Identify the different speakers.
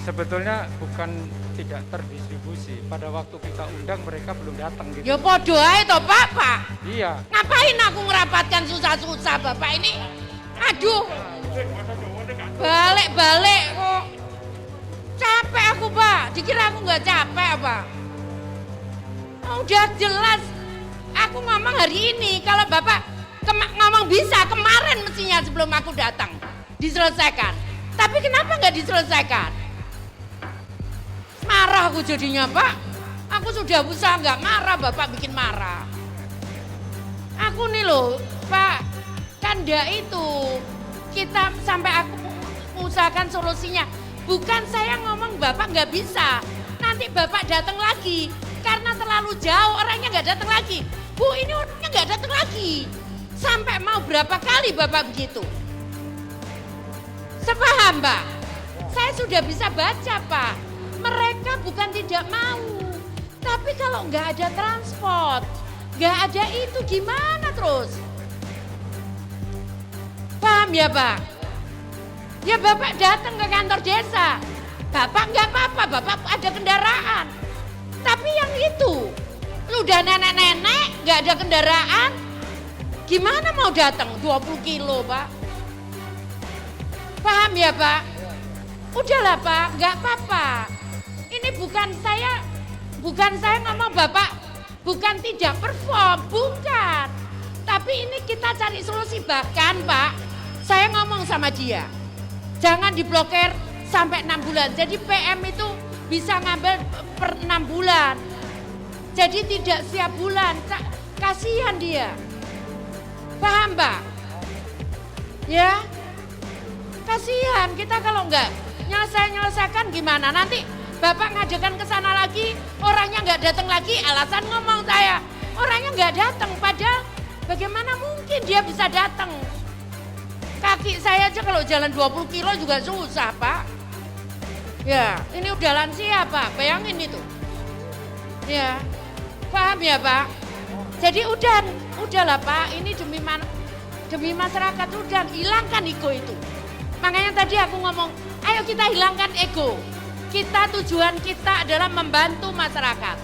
Speaker 1: Sebetulnya bukan tidak terdistribusi. Pada waktu kita undang mereka belum datang gitu.
Speaker 2: Ya podo ae toh Pak.
Speaker 1: Iya.
Speaker 2: Ngapain aku ngerapatkan susah-susah Bapak ini? Aduh. Balik-balik kok. Capek aku Pak. Dikira aku nggak capek apa? Udah jelas. Aku ngomong hari ini. Kalau Bapak ngomong bisa kemarin mestinya sebelum aku datang. Diselesaikan. Tapi kenapa nggak diselesaikan? Marah aku jadinya Pak. Aku sudah usaha nggak marah, Bapak bikin marah. Aku nih loh Pak, Kanda itu kita sampai aku usahakan solusinya. Bukan saya ngomong Bapak nggak bisa, nanti Bapak datang lagi. Karena terlalu jauh orangnya nggak datang lagi. Bu ini orangnya nggak datang lagi. Sampai mau berapa kali Bapak begitu? Sepaham Pak? Saya sudah bisa baca Pak. Mereka bukan tidak mau. Tapi kalau nggak ada transport, nggak ada itu gimana terus? Paham ya Pak? Ya Bapak datang ke kantor desa. Bapak nggak apa-apa, Bapak ada kendaraan. Tapi yang itu, udah nenek-nenek nggak ada kendaraan. Gimana mau datang 20 kilo Pak? Paham ya Pak? Udahlah Pak, nggak apa-apa. Ini bukan saya ngomong Bapak bukan tidak perform, bukan. Tapi ini kita cari solusi. Bahkan Pak, saya ngomong sama dia, jangan diblokir sampai 6 bulan. Jadi PM itu bisa ngambil per 6 bulan. Jadi tidak setiap bulan, kasihan dia. Paham Pak? Ya, kasihan kita kalau enggak nyelesaikan gimana? Nanti Bapak ngajakan ke sana lagi, orangnya nggak datang lagi, alasan ngomong saya. Orangnya nggak datang, padahal bagaimana mungkin dia bisa datang? Kaki saya aja kalau jalan 20 kilo juga susah Pak. Ya, ini udah lansia Pak, bayangin itu. Ya, paham ya Pak? Jadi udahlah Pak, ini demi masyarakat udah hilangkan ego itu. Makanya tadi aku ngomong, ayo kita hilangkan ego. Tujuan kita adalah membantu masyarakat.